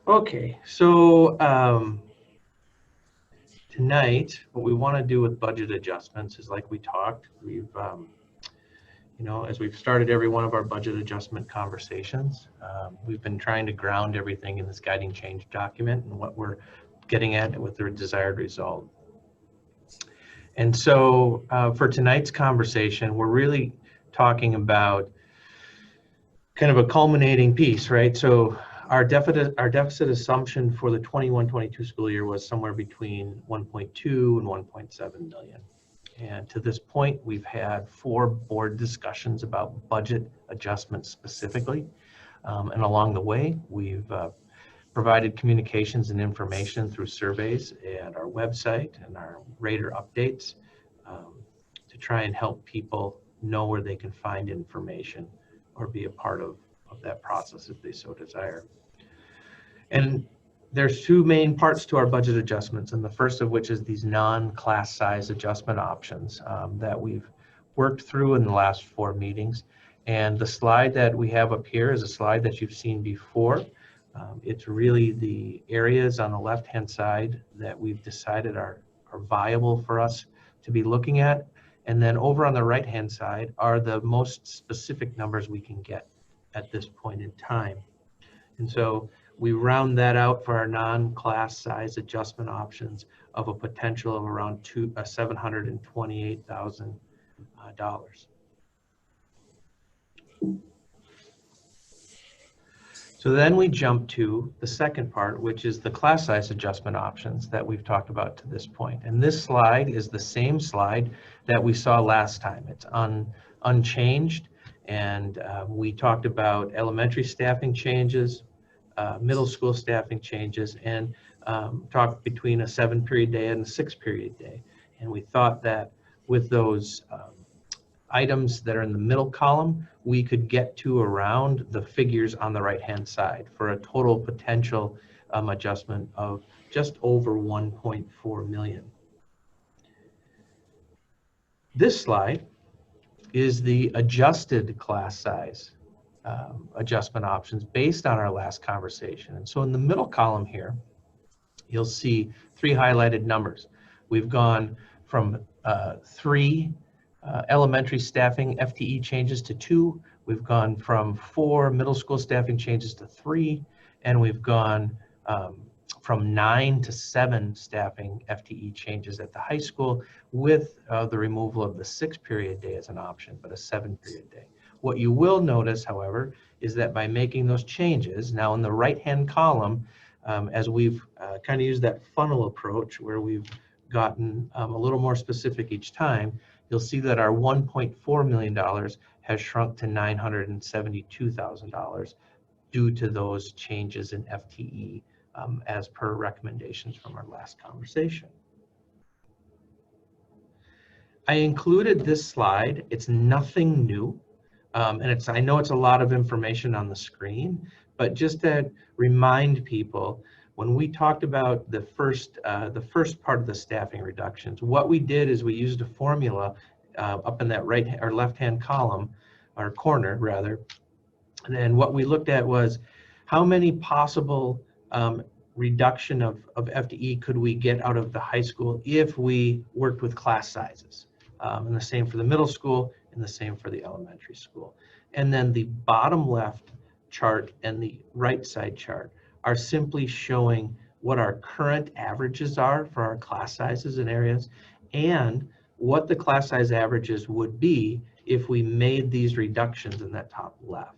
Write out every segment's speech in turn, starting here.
Okay, so tonight, what we want to do with budget adjustments is, like we talked, as we've started every one of our budget adjustment conversations, we've been trying to ground everything in this guiding change document and what we're getting at with the desired result. And so for tonight's conversation, we're really talking about kind of a culminating piece, right? So our deficit assumption for the 21-22 school year was somewhere between 1.2 and 1.7 million. And to this point, we've had 4 board discussions about budget adjustments specifically. And along the way, we've provided communications and information through surveys and our website and our Rater updates to try and help people know where they can find information or be a part of that process if they so desire. And there's 2 main parts to our budget adjustments, and the first of which is these non-class size adjustment options that we've worked through in the last 4 meetings. And the slide that we have up here is a slide that you've seen before. It's really the areas on the left-hand side that we've decided are viable for us to be looking at. And then over on the right-hand side are the most specific numbers we can get at this point in time. And so we round that out for our non-class size adjustment options of a potential of around $728,000. So then we jump to the second part, which is the class size adjustment options that we've talked about to this point. And this slide is the same slide that we saw last time. It's unchanged. And we talked about elementary staffing changes, middle school staffing changes, and talked between a 7-period day and a 6-period day. And we thought that with those items that are in the middle column, we could get to around the figures on the right-hand side for a total potential adjustment of just over 1.4 million. This slide is the adjusted class size adjustment options based on our last conversation. And so in the middle column here, you'll see 3 highlighted numbers. We've gone from 3 elementary staffing FTE changes to 2. We've gone from 4 middle school staffing changes to 3, and we've gone from 9 to 7 staffing FTE changes at the high school with the removal of the 6-period day as an option, but a 7-period day. What you will notice, however, is that by making those changes, now in the right-hand column, as we've kind of used that funnel approach where we've gotten a little more specific each time, you'll see that our $1.4 million has shrunk to $972,000 due to those changes in FTE as per recommendations from our last conversation. I included this slide. It's nothing new. And I know it's a lot of information on the screen, but just to remind people, when we talked about the first part of the staffing reductions, what we did is we used a formula up in that right or left-hand column, or corner rather, and then what we looked at was how many possible reduction of FTE could we get out of the high school if we worked with class sizes, and the same for the middle school and the same for the elementary school. And then the bottom left chart and the right side chart are simply showing what our current averages are for our class sizes and areas, and what the class size averages would be if we made these reductions in that top left.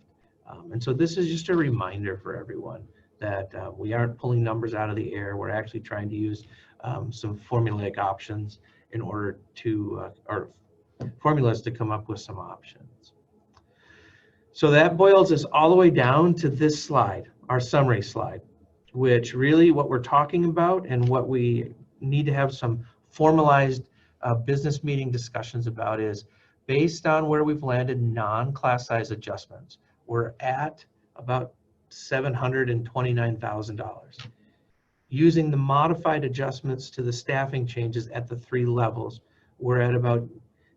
And so this is just a reminder for everyone that we aren't pulling numbers out of the air. We're actually trying to use some formulaic options in order to, or formulas to come up with some options. So that boils us all the way down to this slide, our summary slide, which really what we're talking about and what we need to have some formalized business meeting discussions about is, based on where we've landed non-class size adjustments, we're at about $729,000. Using the modified adjustments to the staffing changes at the 3 levels, we're at about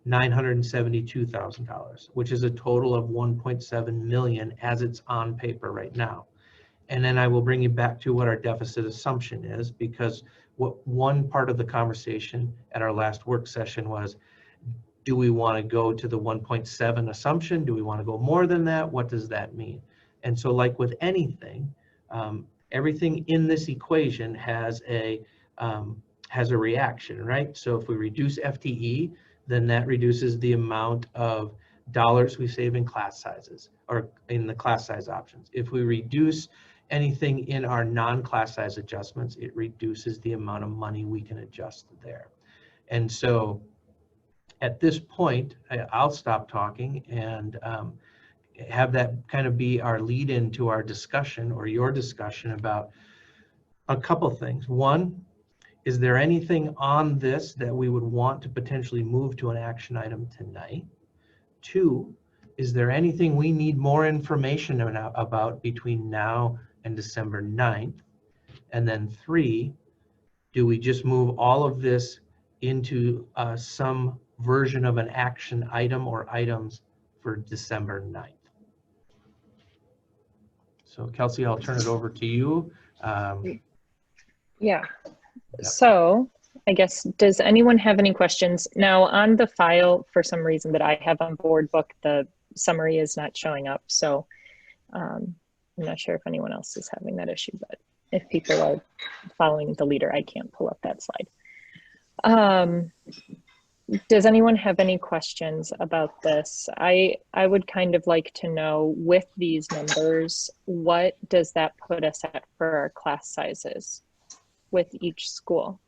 $972,000, which is a total of $1.7 million as it's on paper right now. And then I will bring you back to what our deficit assumption is, because what one part of the conversation at our last work session was, do we want to go to the 1.7 assumption? Do we want to go more than that? What does that mean? And so like with anything, everything in this equation has a reaction, right? So if we reduce FTE, then that reduces the amount of dollars we save in class sizes or in the class size options. If we reduce anything in our non-class size adjustments, it reduces the amount of money we can adjust there. And so at this point, I'll stop talking and have that kind of be our lead into our discussion or your discussion about a couple things. One, is there anything on this that we would want to potentially move to an action item tonight? Two, is there anything we need more information about between now and December 9th? And then three, do we just move all of this into some version of an action item or items for December 9th? So Kelsey, I'll turn it over to you. Yeah. Yep. So I guess, does anyone have any questions? Now on the file, for some reason that I have on board book, the summary is not showing up. So I'm not sure if anyone else is having that issue, but if people are following the leader, I can't pull up that slide. Does anyone have any questions about this? I would kind of like to know, with these numbers, what does that put us at for our class sizes with each school?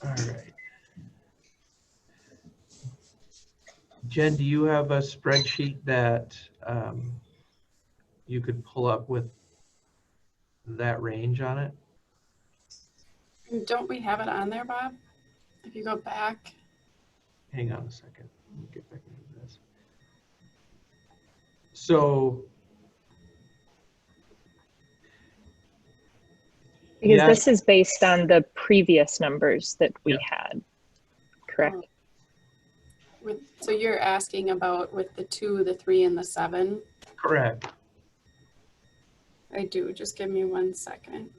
All right. Jen, do you have a spreadsheet that you could pull up with that range on it? Don't we have it on there, Bob? If you go back. Hang on a second. Let me get back into this. So, Because yes, this is based on the previous numbers that we had, correct? So you're asking about with the 2, the 3, and the 7? correct. I do. Just give me 1 second.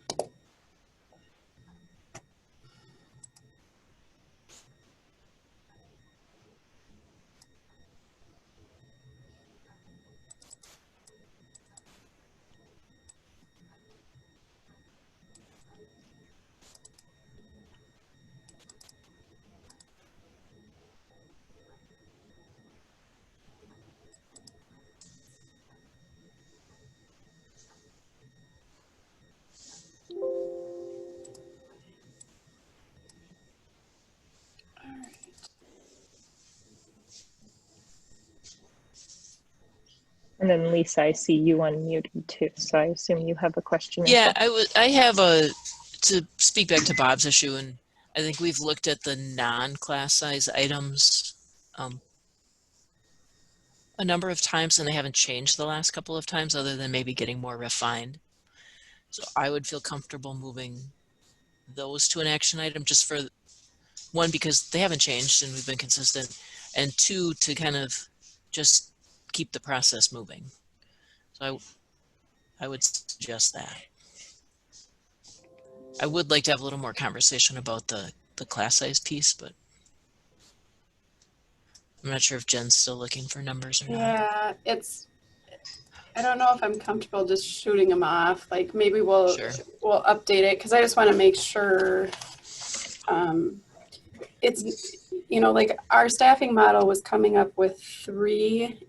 And then Lisa, I see you unmuted too, so I assume you have a question. Yeah, I have to speak back to Bob's issue, and I think we've looked at the non-class size items a number of times, and they haven't changed the last couple of times, other than maybe getting more refined. So I would feel comfortable moving those to an action item, just for one, because they haven't changed and we've been consistent, and two, to kind of just keep the process moving. So I would suggest that. I would like to have a little more conversation about the class size piece, but I'm not sure if Jen's still looking for numbers or not. Yeah, I don't know if I'm comfortable just shooting them off. Like maybe we'll update it, because I just want to make sure it's, like our staffing model was coming up with 3.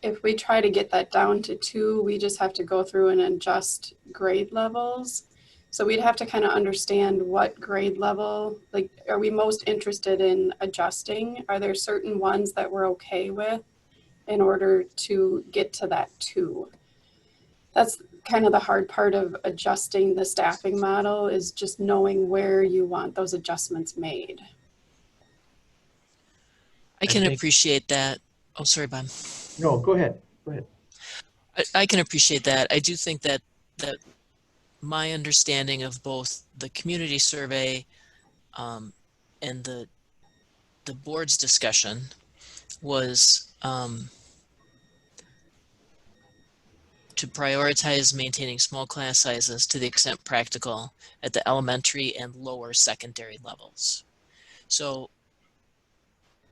If we try to get that down to 2, we just have to go through and adjust grade levels. So we'd have to kind of understand what grade level, like, are we most interested in adjusting? Are there certain ones that we're okay with in order to get to that 2? That's kind of the hard part of adjusting the staffing model, is just knowing where you want those adjustments made. I can appreciate that. Oh, sorry, Bob. No, go ahead. Go ahead. I can appreciate that. I do think that my understanding of both the community survey and the board's discussion was to prioritize maintaining small class sizes to the extent practical at the elementary and lower secondary levels. So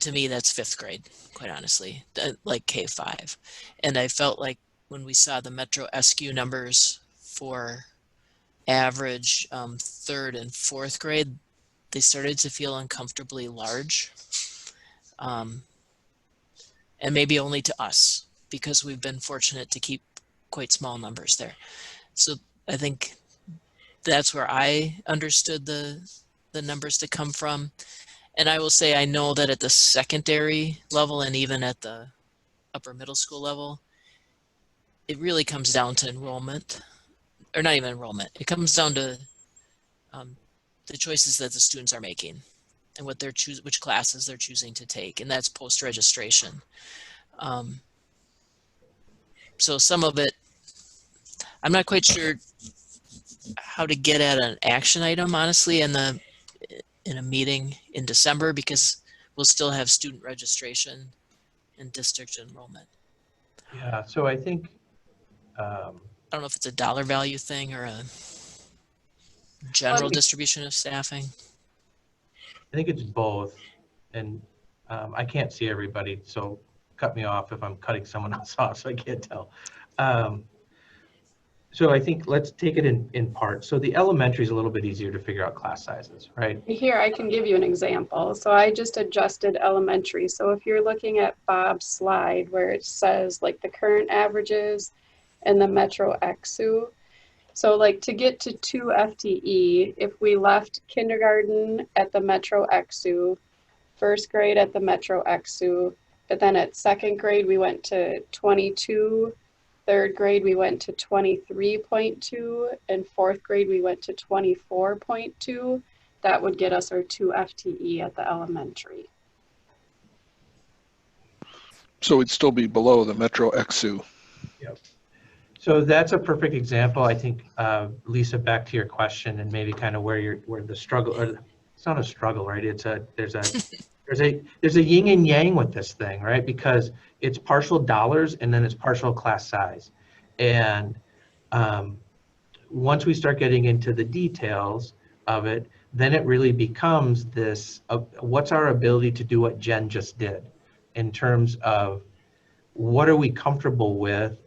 to me, that's 5th grade, quite honestly, like K-5. And I felt like when we saw the Metro SQ numbers for average 3rd and 4th grade, they started to feel uncomfortably large. And maybe only to us, because we've been fortunate to keep quite small numbers there. So I think that's where I understood the numbers to come from. And I will say, I know that at the secondary level and even at the upper middle school level, it really comes down to enrollment, or not even enrollment. It comes down to the choices that the students are making and what they're which classes they're choosing to take, and that's post-registration. So some of it, I'm not quite sure how to get at an action item, honestly, in a meeting in December, because we'll still have student registration and district enrollment. Yeah, so I think, I don't know if it's a dollar value thing or a general distribution of staffing. I think it's both. And I can't see everybody, so cut me off if I'm cutting someone else off, so I can't tell. So I think let's take it in parts. So the elementary is a little bit easier to figure out class sizes, right? Here, I can give you an example. So I just adjusted elementary. So if you're looking at Bob's slide where it says like the current averages and the Metro EXU. So like to get to 2 FTE, if we left kindergarten at the Metro EXU, 1st grade at the Metro EXU, but then at 2nd grade we went to 22, 3rd grade we went to 23.2, and 4th grade we went to 24.2. That would get us our 2 FTE at the elementary. So it'd still be below the Metro EXU. Yep. So that's a perfect example. I think, Lisa, back to your question and maybe kind of where the struggle, or it's not a struggle, right? There's a yin and yang with this thing, right? Because it's partial dollars and then it's partial class size. And once we start getting into the details of it, then it really becomes this, what's our ability to do what Jen just did in terms of what are we comfortable with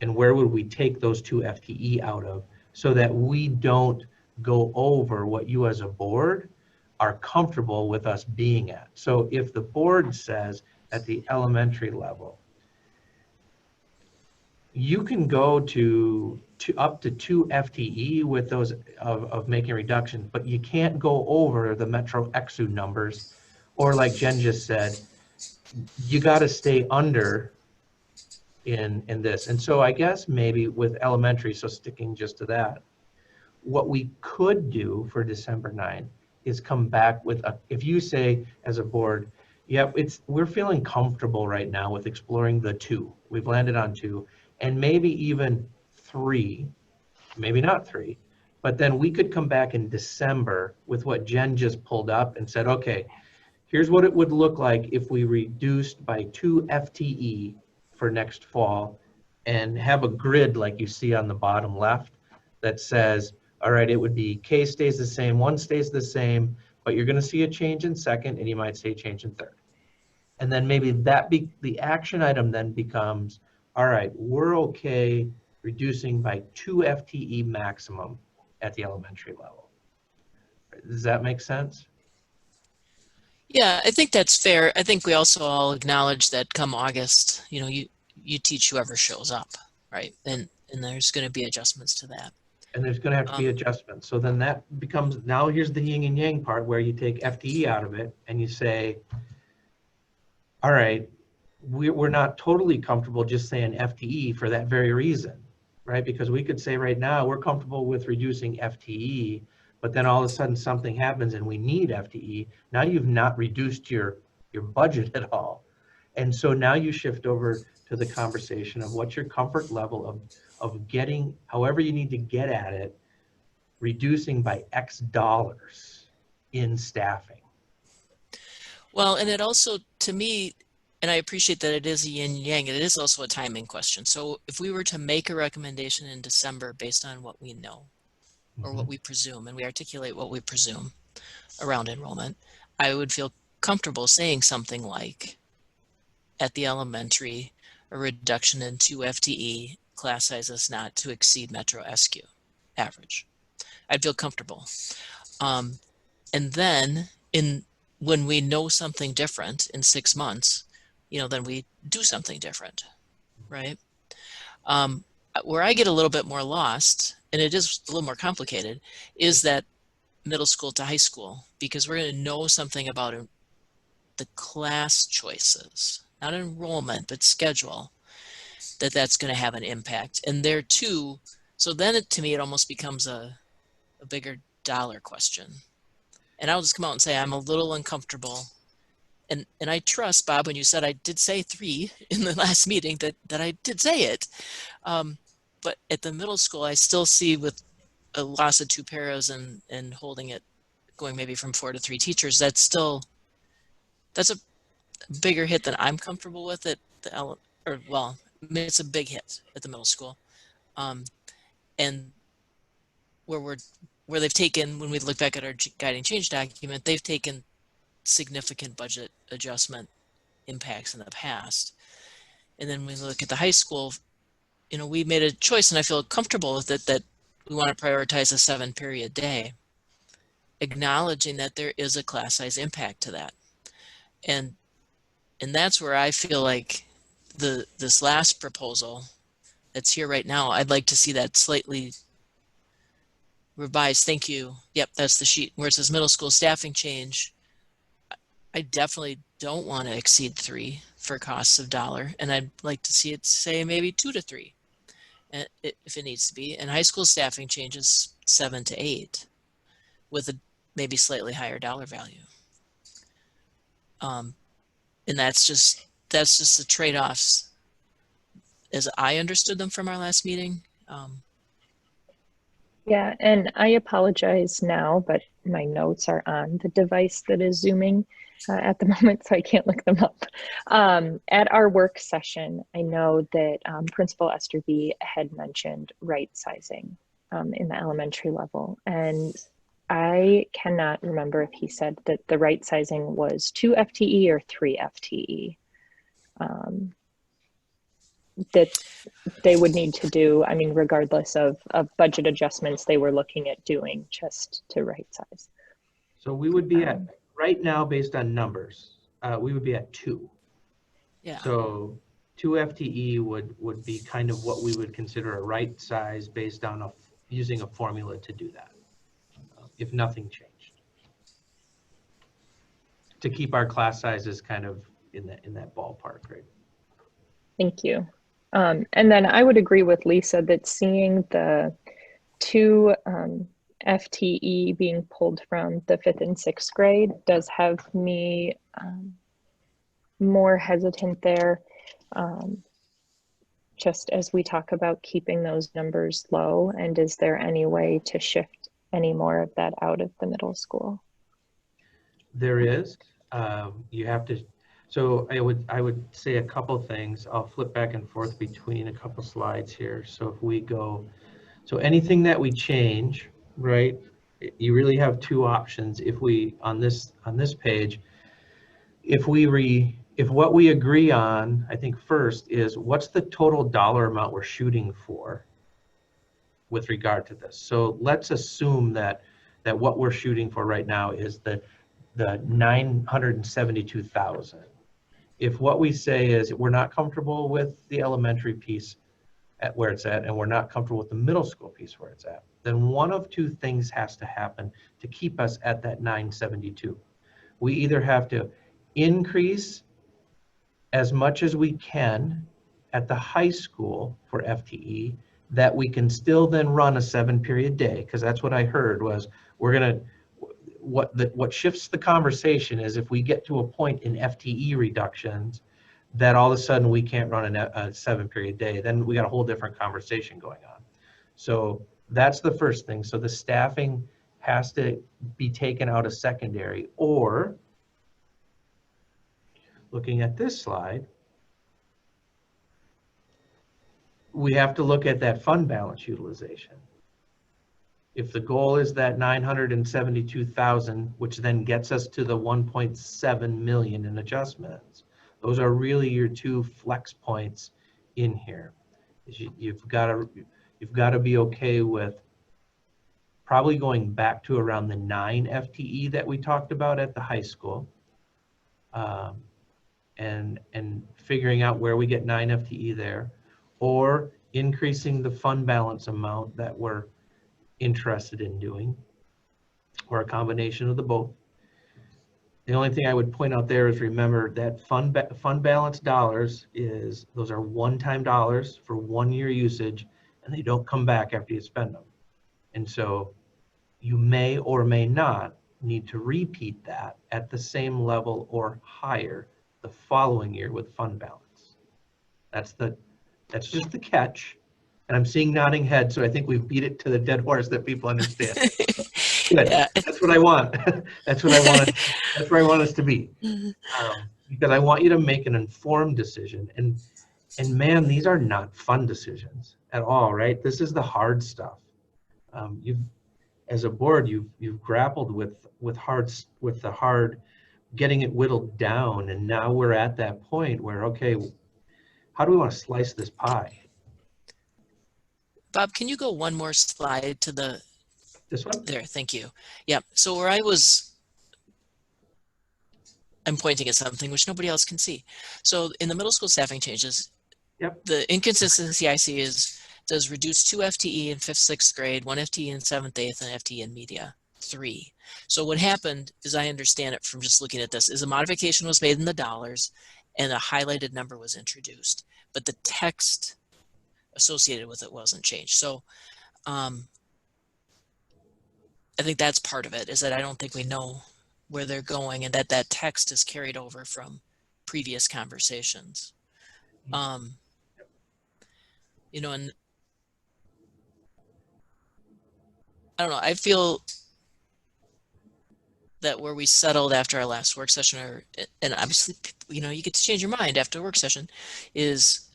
and where would we take those 2 FTE out of so that we don't go over what you as a board are comfortable with us being at. So if the board says at the elementary level, you can go to up to 2 FTE with those of making reductions, but you can't go over the Metro EXU numbers, or like Jen just said, you got to stay under in this. And so I guess maybe with elementary, so sticking just to that, what we could do for December 9 is come back with if you say as a board, yeah, we're feeling comfortable right now with exploring the 2. We've landed on 2, and maybe even 3, maybe not 3, but then we could come back in December with what Jen just pulled up and said, okay, here's what it would look like if we reduced by 2 FTE for next fall, and have a grid like you see on the bottom left that says, all right, it would be K stays the same, 1 stays the same, but you're going to see a change in 2nd, and you might see a change in 3rd. And then maybe the action item then becomes, all right, we're okay reducing by 2 FTE maximum at the elementary level. Does that make sense? Yeah, I think that's fair. I think we also all acknowledge that come August, you teach whoever shows up, right? And there's going to be adjustments to that. And there's going to have to be adjustments. So then that becomes, now here's the yin and yang part where you take FTE out of it and you say, all right, we're not totally comfortable just saying FTE for that very reason, right? Because we could say right now we're comfortable with reducing FTE, but then all of a sudden something happens and we need FTE. Now you've not reduced your budget at all. And so now you shift over to the conversation of what's your comfort level of getting, however you need to get at it, reducing by X dollars in staffing. Well, and it also, to me, and I appreciate that it is a yin yang. It is also a timing question. So if we were to make a recommendation in December based on what we know or what we presume, and we articulate what we presume around enrollment, I would feel comfortable saying something like, at the elementary, a reduction in 2 FTE, class sizes not to exceed Metro SQ average. I'd feel comfortable. And then when we know something different in 6 months, then we do something different, right? Where I get a little bit more lost, and it is a little more complicated, is that middle school to high school, because we're going to know something about the class choices, not enrollment, but schedule, that's going to have an impact. And there too, so then to me, it almost becomes a bigger dollar question. And I'll just come out and say, I'm a little uncomfortable. And I trust, Bob, when you said I did say 3 in the last meeting, that I did say it. But at the middle school, I still see with a loss of 2 paras and holding it, going maybe from 4 to 3 teachers, that's a bigger hit than I'm comfortable with at it's a big hit at the middle school. And where they've taken, when we look back at our guiding change document, they've taken significant budget adjustment impacts in the past. And then when we look at the high school, we made a choice, and I feel comfortable with it, that we want to prioritize a 7-period day, acknowledging that there is a class size impact to that. And that's where I feel like this last proposal that's here right now, I'd like to see that slightly revised. Thank you. Yep, that's the sheet where it says middle school staffing change. I definitely don't want to exceed 3 for costs of $1, and I'd like to see it say maybe 2 to 3 if it needs to be. And high school staffing changes 7 to 8 with a maybe slightly higher dollar value. And that's just the trade-offs as I understood them from our last meeting. Yeah, and I apologize now, but my notes are on the device that is Zooming at the moment, so I can't look them up. At our work session, I know that Principal Esther B had mentioned right sizing in the elementary level, and I cannot remember if he said that the right sizing was 2 FTE or 3 FTE. That they would need to do, I mean, regardless of budget adjustments they were looking at doing just to right size. So we would be at, right now, based on numbers, we would be at 2. Yeah. So 2 FTE would be kind of what we would consider a right size based on using a formula to do that, if nothing changed, to keep our class sizes kind of in that ballpark, right? Thank you. And then I would agree with Lisa that seeing the 2 FTE being pulled from the 5th and 6th grade does have me more hesitant there, just as we talk about keeping those numbers low. And is there any way to shift any more of that out of the middle school? There is. You have to. So I would say a couple things. I'll flip back and forth between a couple slides here. So if we go, so anything that we change, right? You really have 2 options. If we on this page, if what we agree on, I think first is what's the total dollar amount we're shooting for with regard to this. So let's assume that what we're shooting for right now is the 972,000. If what we say is we're not comfortable with the elementary piece at where it's at, and we're not comfortable with the middle school piece where it's at, then one of 2 things has to happen to keep us at that 972. We either have to increase as much as we can at the high school for FTE, that we can still then run a 7-period day, because that's what I heard was we're gonna, what shifts the conversation is if we get to a point in FTE reductions that all of a sudden we can't run a 7-period day, then we got a whole different conversation going on. So that's the first thing. So the staffing has to be taken out of secondary, or looking at this slide, we have to look at that fund balance utilization. If the goal is that 972,000, which then gets us to the 1.7 million in adjustments, those are really your two flex points in here. You've got to be okay with probably going back to around the 9 FTE that we talked about at the high school, and figuring out where we get 9 FTE there, or increasing the fund balance amount that we're interested in doing, or a combination of the both. The only thing I would point out there is, remember that fund balance dollars those are one-time dollars for 1 year usage, and they don't come back after you spend them. And so you may or may not need to repeat that at the same level or higher the following year with fund balance. That's just the catch. And I'm seeing nodding heads, so I think we've beat it to the dead horse that people understand. Good. Yeah. That's what I want. That's what I want. That's where I want us to be. Because I want you to make an informed decision. And man, these are not fun decisions at all, right? This is the hard stuff. As a board, you've grappled with the hard, getting it whittled down, and now we're at that point where, okay, how do we want to slice this pie? Bob, can you go one more slide to the, This one? there, thank you. Yeah, so I'm pointing at something which nobody else can see. So in the middle school staffing changes, Yep. the inconsistency I see does reduce 2 FTE in 5th, 6th grade, 1 FTE in 7th, 8th, and FTE in media, 3. So what happened, as I understand it from just looking at this, is a modification was made in the dollars and a highlighted number was introduced, but the text associated with it wasn't changed. So I think that's part of it, is that I don't think we know where they're going, and that text is carried over from previous conversations. You know, and I don't know, I feel that where we settled after our last work session, and obviously, you know, you get to change your mind after a work session, is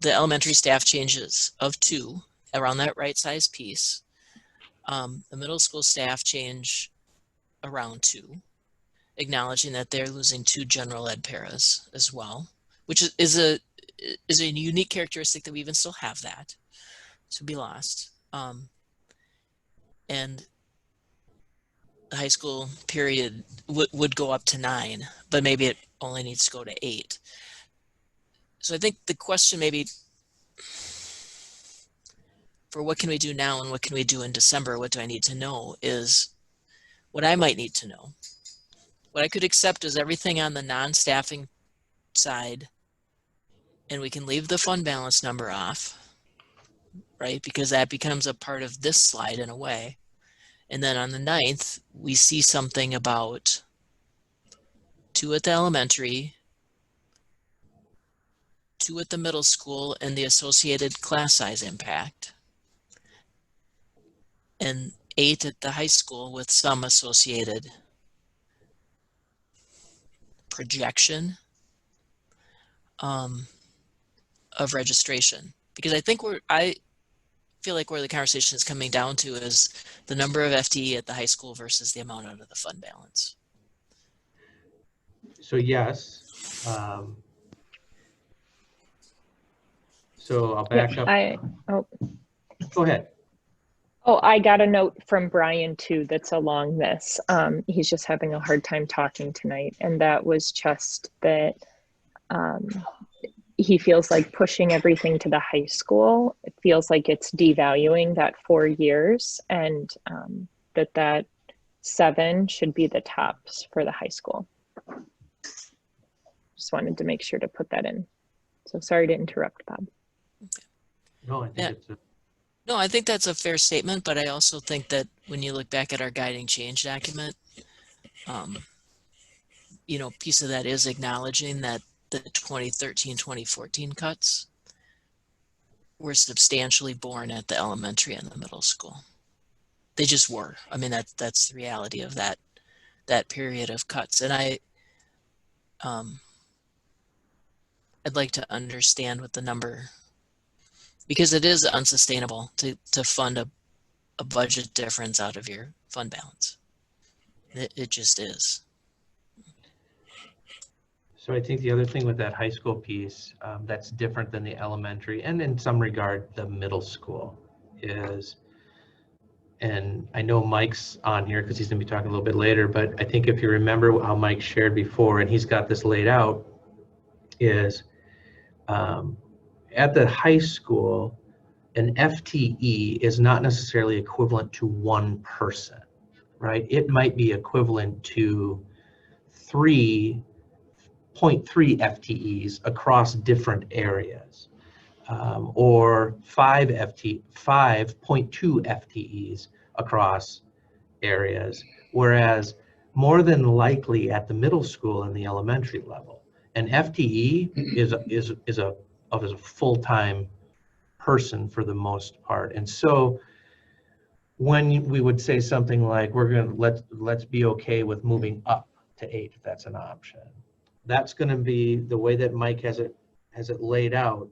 the elementary staff changes of 2 around that right size piece. The middle school staff change around 2, acknowledging that they're losing 2 general ed paras as well, which is a unique characteristic that we even still have that to be lost. And the high school period would go up to 9, but maybe it only needs to go to 8. So I think the question maybe for what can we do now and what can we do in December, what do I need to know, is what I might need to know. What I could accept is everything on the non-staffing side, and we can leave the fund balance number off, right? Because that becomes a part of this slide in a way. And then on the 9th, we see something about 2 at the elementary, 2 at the middle school, and the associated class size impact, and 8 at the high school with some associated projection of registration. Because I think I feel like where the conversation is coming down to is the number of FTE at the high school versus the amount out of the fund balance. So yes. So I'll back up. Go ahead. Oh, I got a note from Brian too that's along this. He's just having a hard time talking tonight. And that was just that he feels like pushing everything to the high school. It feels like it's devaluing that 4 years, and that 7 should be the tops for the high school. Just wanted to make sure to put that in. So sorry to interrupt, Bob. No, I think it's No, I think that's a fair statement, but I also think that when you look back at our guiding change document, you know, piece of that is acknowledging that the 2013-2014 cuts were substantially borne at the elementary and the middle school. They just were. I mean, that's the reality of that period of cuts. And I'd like to understand what the number, because it is unsustainable to fund a budget difference out of your fund balance. It just is. So I think the other thing with that high school piece that's different than the elementary and in some regard the middle school is, and I know Mike's on here because he's gonna be talking a little bit later, but I think if you remember how Mike shared before, and he's got this laid out, is at the high school, an FTE is not necessarily equivalent to one person, right? It might be equivalent to 3.3 FTEs across different areas, or 5.2 FTEs across areas, whereas more than likely at the middle school and the elementary level, an FTE is a full-time person for the most part. And so when we would say something like, we're going to let's be okay with moving up to 8 if that's an option, that's going to be the way that Mike has it laid out,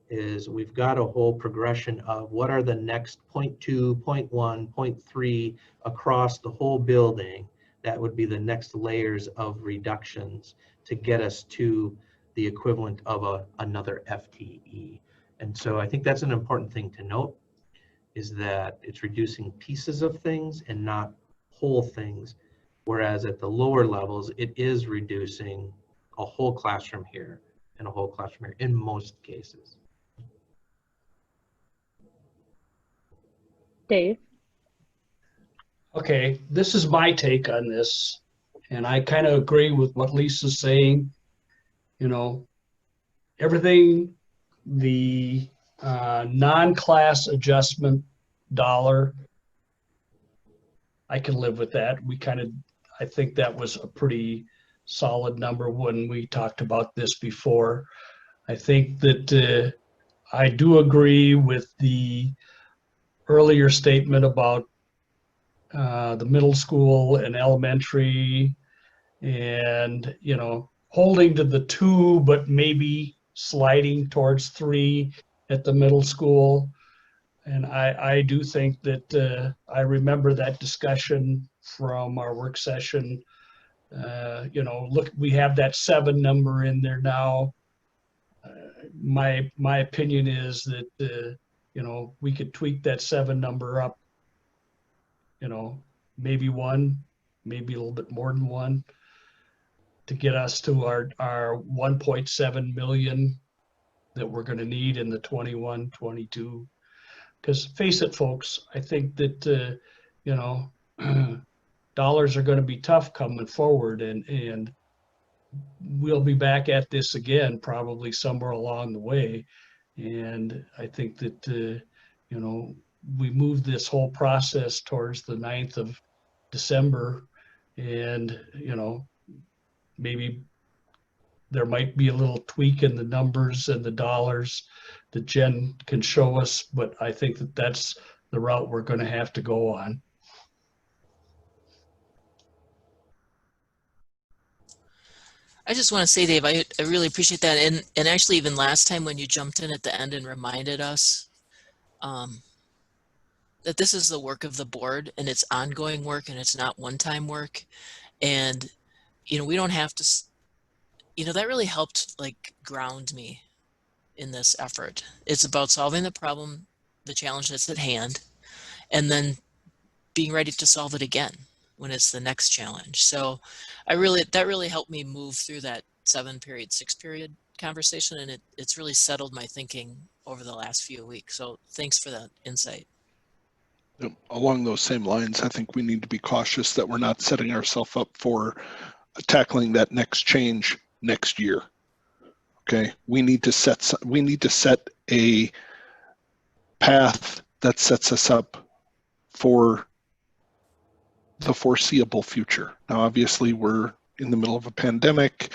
is we've got a whole progression of what are the next 0.2, 0.1, 0.3 across the whole building. That would be the next layers of reductions to get us to the equivalent of another FTE. And so I think that's an important thing to note, is that it's reducing pieces of things and not whole things. Whereas at the lower levels, it is reducing a whole classroom here and a whole classroom here in most cases. Dave? Okay, this is my take on this, and I kind of agree with what Lisa's saying. You know, everything, the non-class adjustment dollar, I can live with that. I think that was a pretty solid number when we talked about this before. I think that I do agree with the earlier statement about the middle school and elementary, and holding to the 2 but maybe sliding towards 3 at the middle school. And I do think that I remember that discussion from our work session. Look, we have that 7 number in there now. My opinion is that we could tweak that 7 number up, maybe 1, maybe a little bit more than 1, to get us to our 1.7 million that we're going to need in the 21-22. Because face it, folks, I think that dollars are going to be tough coming forward, and we'll be back at this again probably somewhere along the way. And I think that we moved this whole process towards the 9th of December, and maybe there might be a little tweak in the numbers and the dollars that Jen can show us, but I think that that's the route we're going to have to go on. I just want to say, Dave, I really appreciate that. And actually, even last time when you jumped in at the end and reminded us that this is the work of the board, and it's ongoing work, and it's not one-time work. And, we don't have to, that really helped ground me in this effort. It's about solving the problem, the challenge that's at hand, and then being ready to solve it again when it's the next challenge. So that really helped me move through that 7-period, 6-period conversation, and it's really settled my thinking over the last few weeks. So thanks for that insight. Along those same lines, I think we need to be cautious that we're not setting ourselves up for tackling that next change next year. Okay, we need to set a path that sets us up for the foreseeable future. Now, obviously, we're in the middle of a pandemic.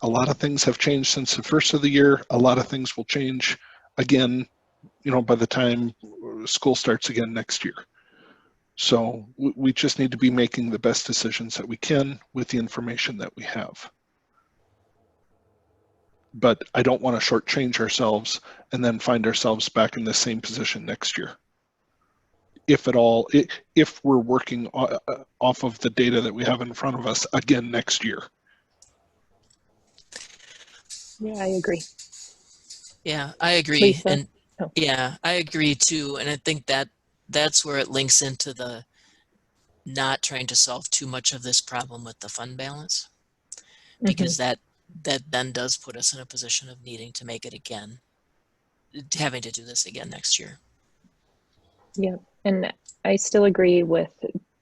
A lot of things have changed since the first of the year. A lot of things will change again, by the time school starts again next year. So we just need to be making the best decisions that we can with the information that we have. but I don't want to shortchange ourselves and then find ourselves back in the same position next year. If at all, if we're working off of the data that we have in front of us again next year. Yeah, I agree. Yeah, I agree. Lisa? And Oh. yeah, I agree too. And I think that that's where it links into the not trying to solve too much of this problem with the fund balance, because that then does put us in a position of needing to make it again, having to do this again next year. Yeah, and I still agree with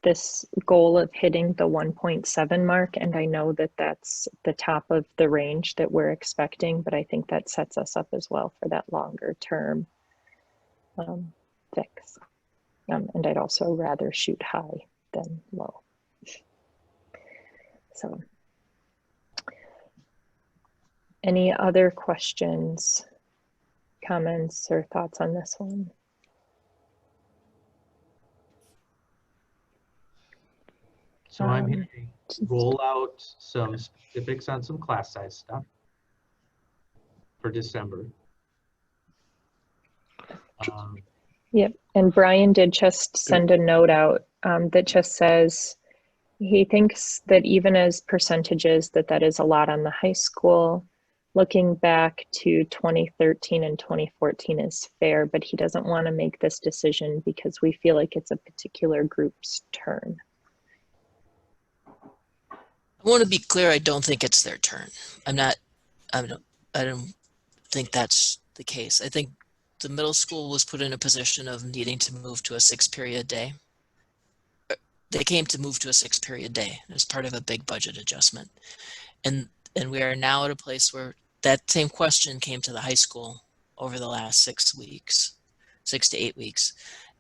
this goal of hitting the 1.7 mark, and I know that that's the top of the range that we're expecting, but I think that sets us up as well for that longer term fix. And I'd also rather shoot high than low. So, any other questions, comments, or thoughts on this one? So I'm here to roll out some specifics on some class size stuff for December. Yep, and Brian did just send a note out that just says he thinks that even as percentages that is a lot on the high school. Looking back to 2013 and 2014 is fair, but he doesn't want to make this decision because we feel like it's a particular group's turn. I want to be clear, I don't think it's their turn. I don't think that's the case. I think the middle school was put in a position of needing to move to a 6-period day. They came to move to a 6-period day as part of a big budget adjustment. And we are now at a place where that same question came to the high school over the last 6 weeks, 6 to 8 weeks.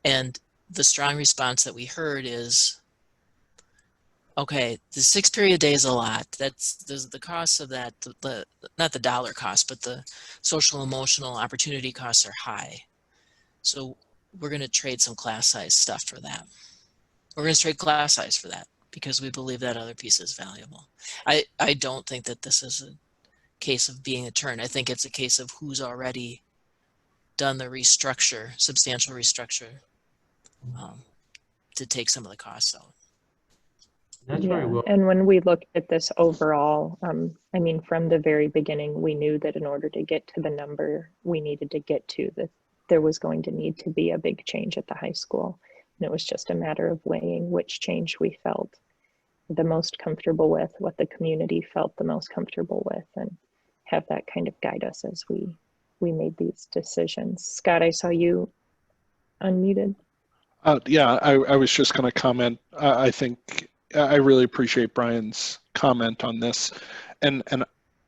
And the strong response that we heard is, okay, the 6-period day is a lot. That's the cost of that, not the dollar cost, but the social emotional opportunity costs are high. So we're going to trade some class size stuff for that. We're going to trade class size for that because we believe that other piece is valuable. I don't think that this is a case of being a turn. I think it's a case of who's already done the restructure, substantial restructure, to take some of the costs out. That's very well. And when we looked at this overall, I mean, from the very beginning, we knew that in order to get to the number we needed to get to, that there was going to need to be a big change at the high school. And it was just a matter of weighing which change we felt the most comfortable with, what the community felt the most comfortable with, and have that kind of guide us as we made these decisions. Scott, I saw you unmuted. Yeah, I was just going to comment. I think I really appreciate Brian's comment on this, and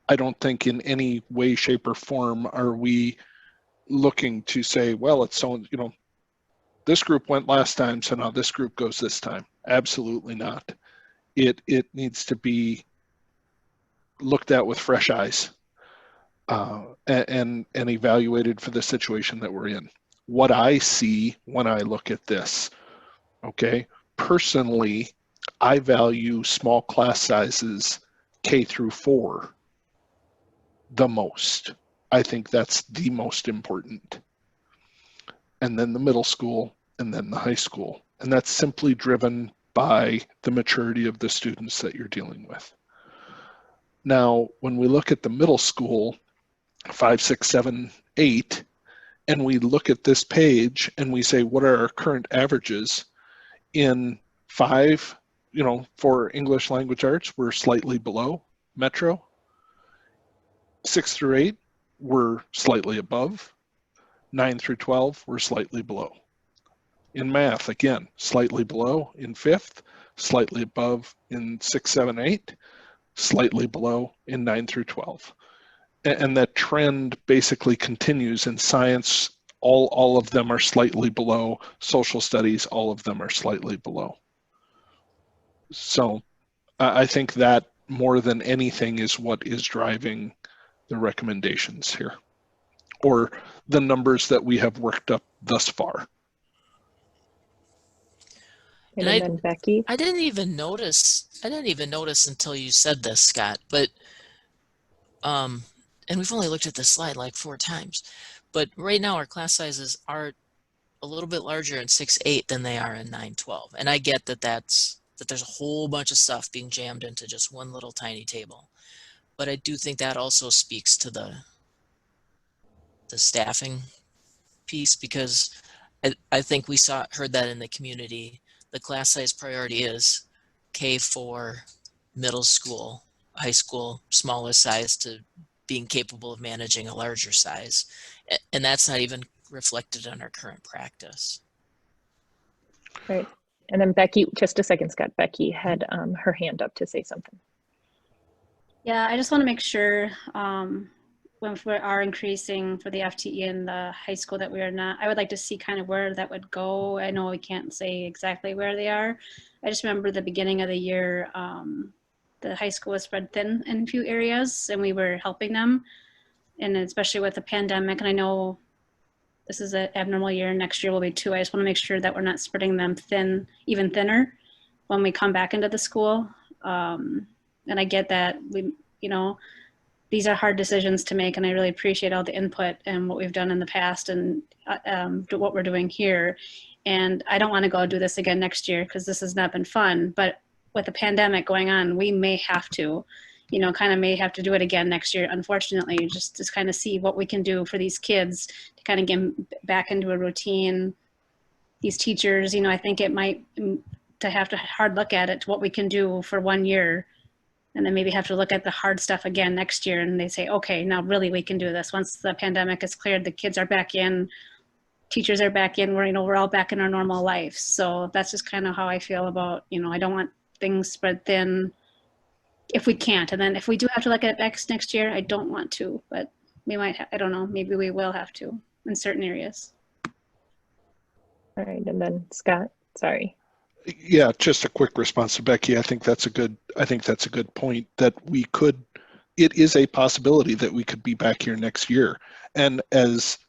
I don't think in any way, shape, or form are we looking to say, well, it's so, you know, this group went last time, so now this group goes this time. Absolutely not. It needs to be looked at with fresh eyes and evaluated for the situation that we're in. What I see when I look at this, okay, personally, I value small class sizes K through 4 the most. I think that's the most important. And then the middle school, and then the high school. And that's simply driven by the maturity of the students that you're dealing with. Now, when we look at the middle school, 5, 6, 7, 8, and we look at this page and we say, what are our current averages? In 5, you know, for English language arts, we're slightly below Metro. 6 through 8, we're slightly above. 9 through 12, we're slightly below. In math, again, slightly below in 5th, slightly above in 6, 7, 8, slightly below in 9 through 12. And that trend basically continues in science. All of them are slightly below. Social studies, all of them are slightly below. So I think that more than anything is what is driving the recommendations here, or the numbers that we have worked up thus far. And then Becky. I didn't even notice until you said this, Scott, but and and we've only looked at this slide like 4 times, but right now our class sizes are a little bit larger in 6-8 than they are in 9-12. And I get that there's a whole bunch of stuff being jammed into just one little tiny table. But I do think that also speaks to the staffing piece, because I think we heard that in the community. The class size priority is K4, middle school, high school, smaller size, to being capable of managing a larger size. And that's not even reflected in our current practice. Right. And then Becky, just a second, Scott. Becky had her hand up to say something. Yeah, I just want to make sure when we are increasing for the FTE in the high school that we are not, I would like to see kind of where that would go. I know we can't say exactly where they are. I just remember the beginning of the year, the high school was spread thin in a few areas and we were helping them. And especially with the pandemic, and I know this is an abnormal year, next year will be too. I just want to make sure that we're not spreading them thin, even thinner when we come back into the school. And I get that these are hard decisions to make, and I really appreciate all the input and what we've done in the past and what we're doing here. And I don't want to go do this again next year because this has not been fun, but with the pandemic going on, we may have to, may have to do it again next year, unfortunately, just to kind of see what we can do for these kids to kind of get them back into a routine. These teachers, I think it might, to have to hard look at it, what we can do for 1 year, and then maybe have to look at the hard stuff again next year. And they say, okay, now really we can do this. Once the pandemic is cleared, the kids are back in, teachers are back in, we're all back in our normal life. So that's just kind of how I feel about, I don't want things spread thin if we can't. And then if we do have to look at it next year, I don't want to, but we might, I don't know, maybe we will have to in certain areas. All right, and then Scott, sorry. Yeah, just a quick response to Becky. I think that's a good point, that we could, it is a possibility that we could be back here next year. And as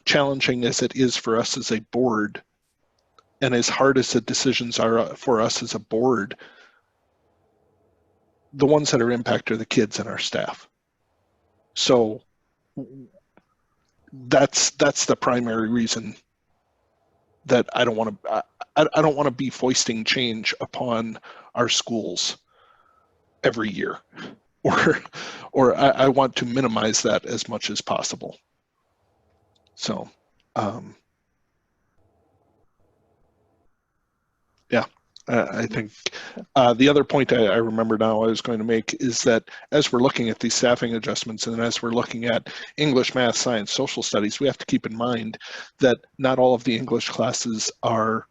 challenging as it is for us as a board, and as hard as the decisions are for us as a board, the ones that are impacted are the kids and our staff. So that's the primary reason that I don't want to be foisting change upon our schools every year, or I want to minimize that as much as possible. So, yeah, I think the other point I remember now I was going to make is that as we're looking at these staffing adjustments and as we're looking at English, math, science, social studies, we have to keep in mind that not all of the English classes are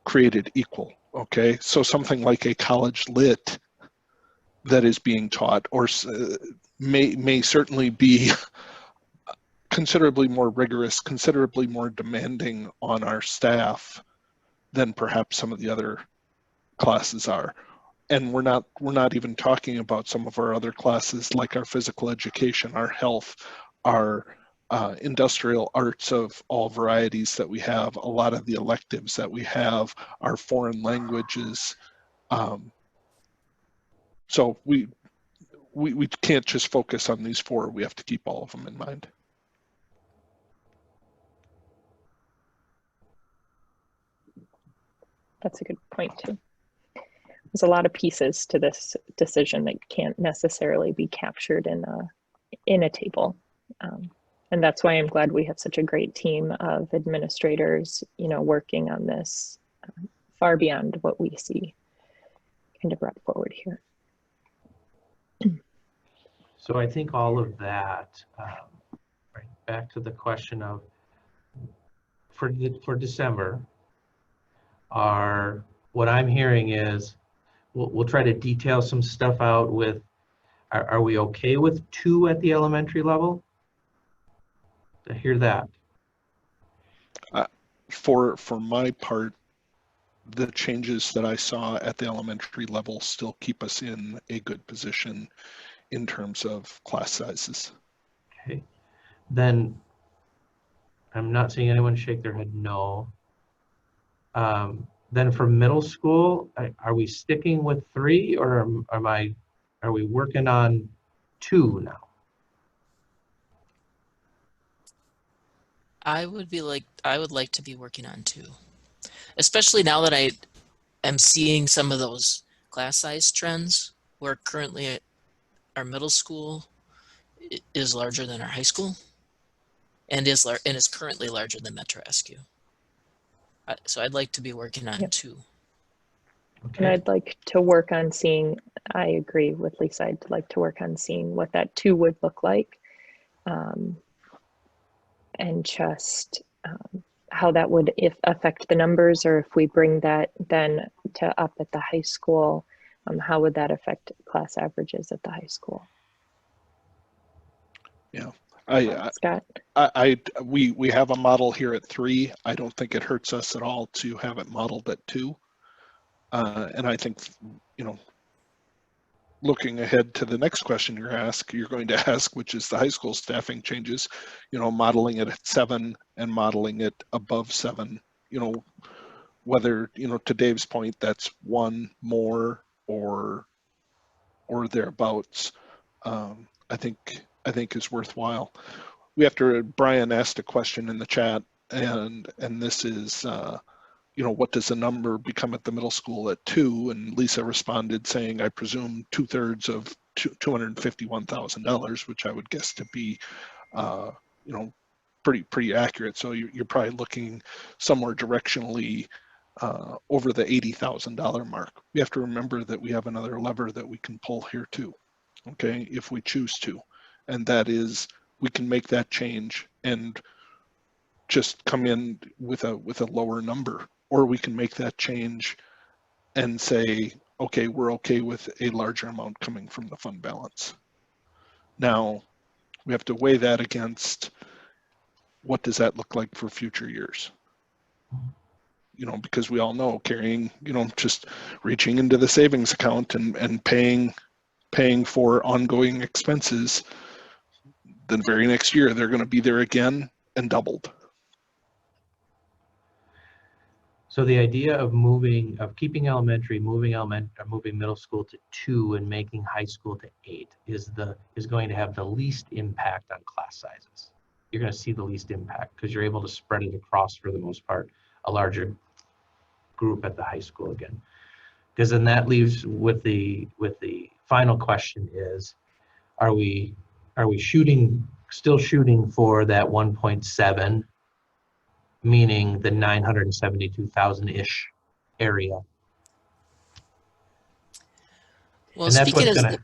created equal, okay? So something like a college lit that is being taught or may certainly be considerably more rigorous, considerably more demanding on our staff than perhaps some of the other classes are. And we're not even talking about some of our other classes like our physical education, our health, our industrial arts of all varieties that we have, a lot of the electives that we have, our foreign languages. So we can't just focus on these 4. We have to keep all of them in mind. That's a good point too. There's a lot of pieces to this decision that can't necessarily be captured in a table. And that's why I'm glad we have such a great team of administrators, working on this far beyond what we see kind of brought forward here. So I think all of that, right, back to the question of, for December, what I'm hearing is we'll try to detail some stuff out with, are we okay with 2 at the elementary level? I hear that. For my part, the changes that I saw at the elementary level still keep us in a good position in terms of class sizes. Okay, then I'm not seeing anyone shake their head no. Then for middle school, are we sticking with 3, or are we working on 2 now? I would like to be working on 2, especially now that I am seeing some of those class size trends where currently our middle school is larger than our high school and is currently larger than Metro SQ. So I'd like to be working on Yep. 2. And Okay. I'd like to work on seeing, I agree with Lisa, I'd like to work on seeing what that 2 would look like. And just how that would affect the numbers, or if we bring that then to up at the high school, how would that affect class averages at the high school? Yeah, Scott? we have a model here at 3. I don't think it hurts us at all to have it modeled at 2. And I think, you know, looking ahead to the next question you're going to ask, which is the high school staffing changes, you know, modeling it at 7 and modeling it above 7, you know, whether, you know, to Dave's point, that's 1 more or thereabouts, I think is worthwhile. Brian asked a question in the chat, and this is, you know, what does the number become at the middle school at 2? And Lisa responded saying, I presume 2/3 of $251,000, which I would guess to be, you know, pretty accurate. So you're probably looking somewhere directionally over the $80,000 mark. We have to remember that we have another lever that we can pull here too, okay, if we choose to. And that is, we can make that change and just come in with a lower number. Or we can make that change and say, okay, we're okay with a larger amount coming from the fund balance. Now, we have to weigh that against what does that look like for future years? You know, because we all know carrying, you know, just reaching into the savings account and paying for ongoing expenses, the very next year, they're going to be there again and doubled. So the idea of keeping elementary, moving middle school to 2 and making high school to 8 is going to have the least impact on class sizes. You're going to see the least impact because you're able to spread it across, for the most part, a larger group at the high school again. Because then that leaves with the final question is, are we still shooting for that 1.7? Meaning the 972,000-ish area. Well, And that's speaking what's as gonna,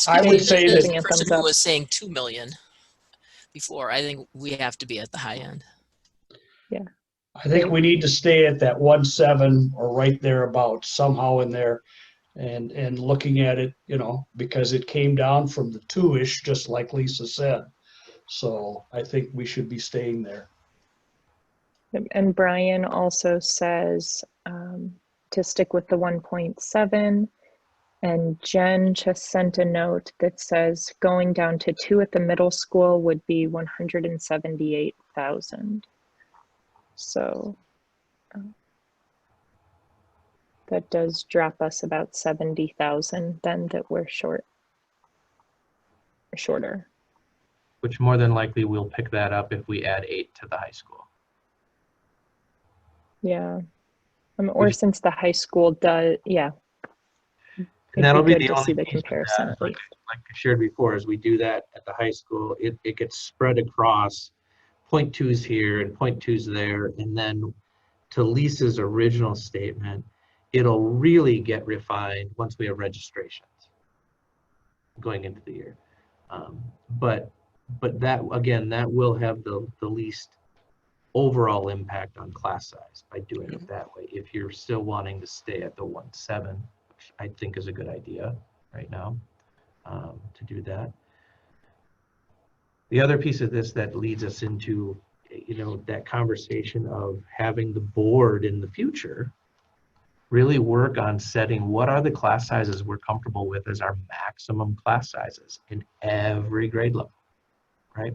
I would say as that the a person thumbs who up. was saying 2 million before, I think we have to be at the high end. I think we need to stay at that 1.7 or right thereabouts, somehow in there. And looking at it, you know, because it came down from the 2-ish, just like Lisa said. So I think we should be staying there. And Brian also says to stick with the 1.7. And Jen just sent a note that says going down to 2 at the middle school would be 178,000. So that does drop us about 70,000 then that we're shorter. which more than likely we'll pick that up if we add 8 to the high school. Yeah. Or since the high school does, yeah. And that'll be good the to only see the piece of comparison that, at like least. I shared before, as we do that at the high school, it gets spread across 0.2s here and 0.2s there. And then to Lisa's original statement, it'll really get refined once we have registrations going into the year. But that, again, that will have the least overall impact on class size by doing it that way. If you're still wanting to stay at the 1.7, which I think is a good idea right now, to do that. The other piece of this that leads us into, you know, that conversation of having the board in the future really work on setting what are the class sizes we're comfortable with as our maximum class sizes in every grade level, right?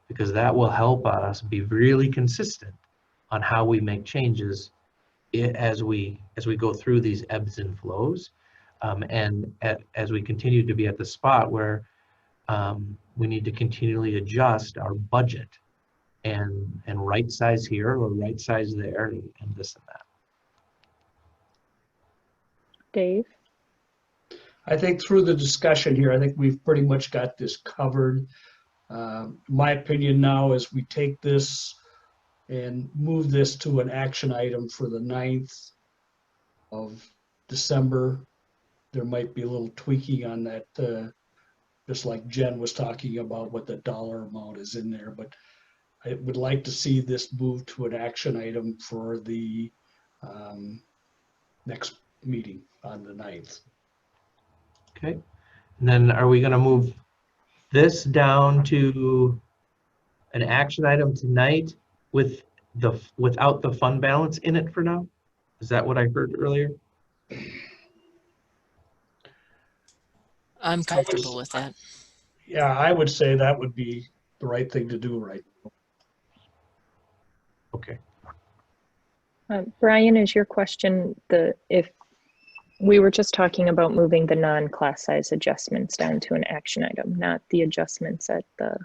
Because that will help us be really consistent on how we make changes as we go through these ebbs and flows, and as we continue to be at the spot where we need to continually adjust our budget and right size here or right size there and this and that. Dave? I think through the discussion here, I think we've pretty much got this covered. My opinion now is we take this and move this to an action item for the 9th of December. There might be a little tweaking on that, just like Jen was talking about what the dollar amount is in there, but I would like to see this move to an action item for the next meeting on the 9th. Okay, and then are we gonna move this down to an action item tonight without the fund balance in it for now? Is that what I heard earlier? I'm comfortable with that. Yeah, I would say that would be the right thing to do right now. Okay. Brian, is your question if we were just talking about moving the non-class size adjustments down to an action item, not the adjustments at the,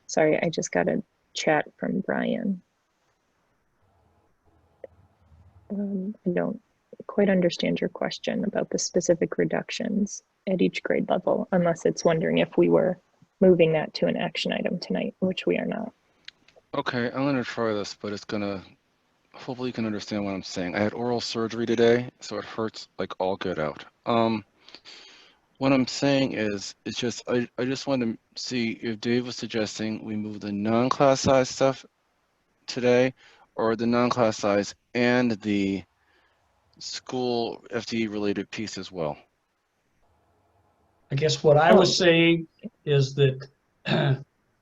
sorry, I just got a chat from Brian. I don't quite understand your question about the specific reductions at each grade level, unless it's wondering if we were moving that to an action item tonight, which we are not. Okay, I'm gonna try this, but it's gonna, hopefully you can understand what I'm saying. I had oral surgery today, so it hurts like all get out. What I'm saying is, it's just, I just want to see if Dave was suggesting we move the non-class size stuff today, or the non-class size and the school FTE related piece as well. I guess what I was saying is that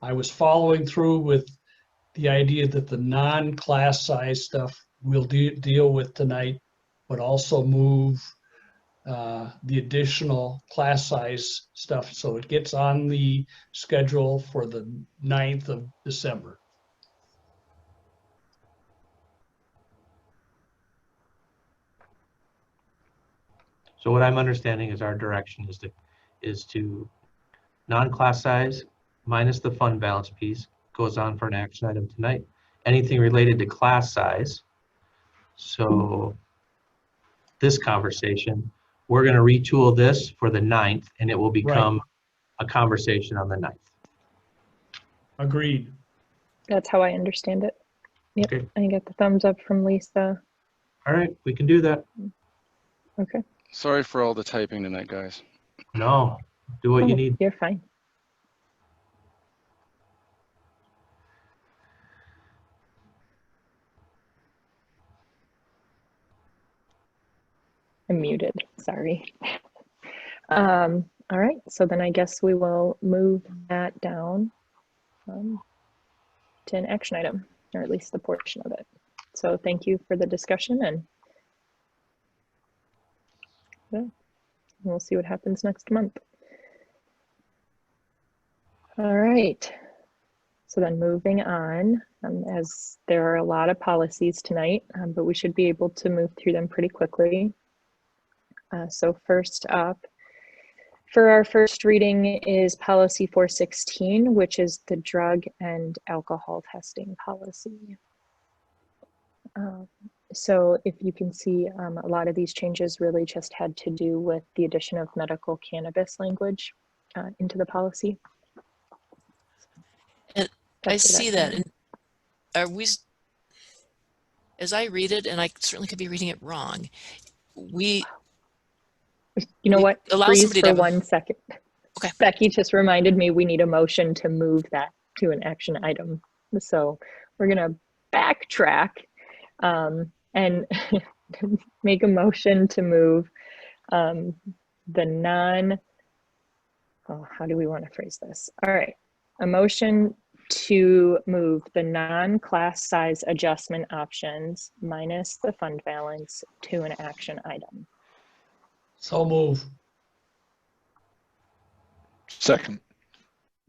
I was following through with the idea that the non-class size stuff we'll deal with tonight, but also move the additional class size stuff so it gets on the schedule for the 9th of December. So what I'm understanding is our direction is to non-class size minus the fund balance piece goes on for an action item tonight. Anything related to class size. So this conversation, we're going to retool this for the 9th and it will become a conversation on the 9th. Agreed. That's how I understand it. Yep, Okay. I get the thumbs up from Lisa. All right, we can do that. Okay. Sorry for all the typing tonight, guys. No, do what you need. You're fine. I'm muted, sorry. All right, so then I guess we will move that down to an action item, or at least the portion of it. So thank you for the discussion, and yeah, we'll see what happens next month. All right, so then moving on, as there are a lot of policies tonight, but we should be able to move through them pretty quickly. So first up, for our first reading is policy 416, which is the drug and alcohol testing policy. So if you can see, a lot of these changes really just had to do with the addition of medical cannabis language into the policy. And I see that. And are we, as I read it, and I certainly could be reading it wrong, you know what? allow Freeze somebody to for have a- 1 second. Okay. Becky just reminded me we need a motion to move that to an action item. So we're gonna backtrack and make a motion to move the how do we want to phrase this? All right, a motion to move the non-class size adjustment options minus the fund balance to an action item. So move. Second.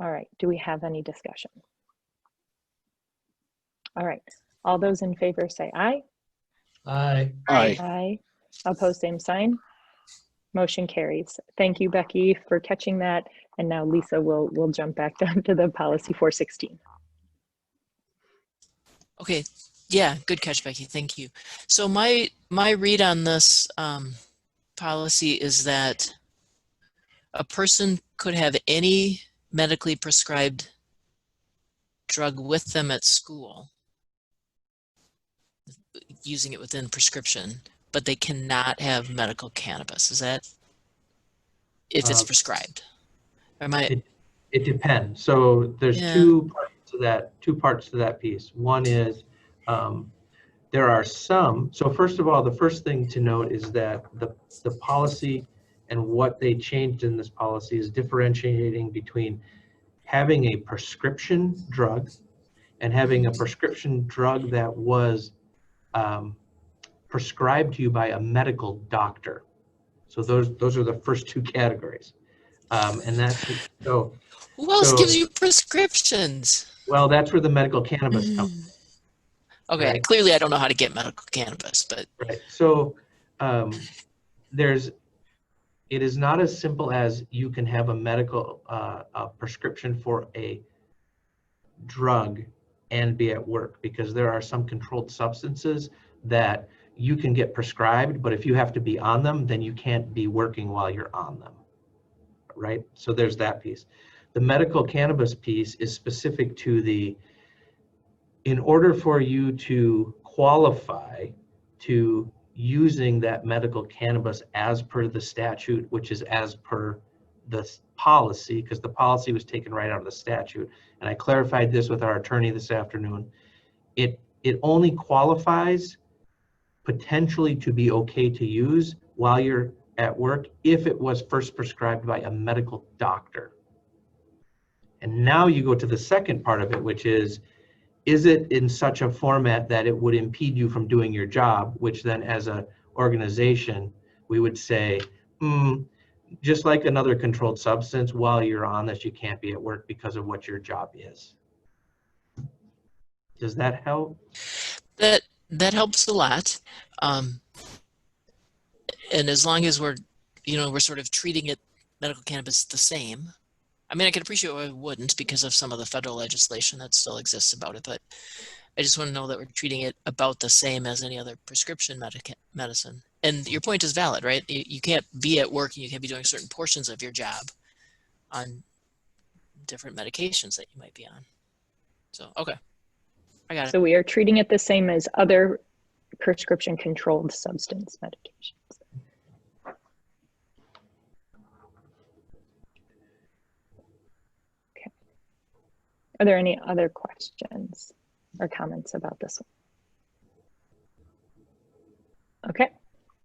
All right, do we have any discussion? All right, all those in favor say aye. Aye. Aye. Aye. Opposed, same sign. Motion carries. Thank you, Becky, for catching that. And now Lisa will jump back down to the policy 416. Okay, yeah, good catch, Becky. Thank you. So my read on this policy is that a person could have any medically prescribed drug with them at school, using it within prescription, but they cannot have medical cannabis. Is that if it's prescribed? Or am I? It depends. So there's Yeah. two parts to that piece. One is there are some. So first of all, the first thing to note is that the policy and what they changed in this policy is differentiating between having a prescription drug and having a prescription drug that was prescribed to you by a medical doctor. So those are the first two categories. And that's so. Who else So- gives you prescriptions? Well, that's where the medical cannabis comes. Okay, Right. clearly I don't know how to get medical cannabis, but Right. So it is not as simple as you can have a medical a prescription for a drug and be at work, because there are some controlled substances that you can get prescribed, but if you have to be on them, then you can't be working while you're on them. Right? So there's that piece. The medical cannabis piece is specific to in order for you to qualify to using that medical cannabis as per the statute, which is as per the policy, because the policy was taken right out of the statute. And I clarified this with our attorney this afternoon. It only qualifies potentially to be okay to use while you're at work if it was first prescribed by a medical doctor. And now you go to the second part of it, which is it in such a format that it would impede you from doing your job, which then as an organization, we would say, just like another controlled substance, while you're on this, you can't be at work because of what your job is. Does that help? that helps a lot. And as long as we're sort of treating it, medical cannabis, the same. I mean, I can appreciate why we wouldn't because of some of the federal legislation that still exists about it, but I just want to know that we're treating it about the same as any other prescription medicine. And your point is valid, right? You can't be at work and you can't be doing certain portions of your job on different medications that you might be on. So, okay, I got it. So we are treating it the same as other prescription controlled substance medications. Okay. Are there any other questions or comments about this one?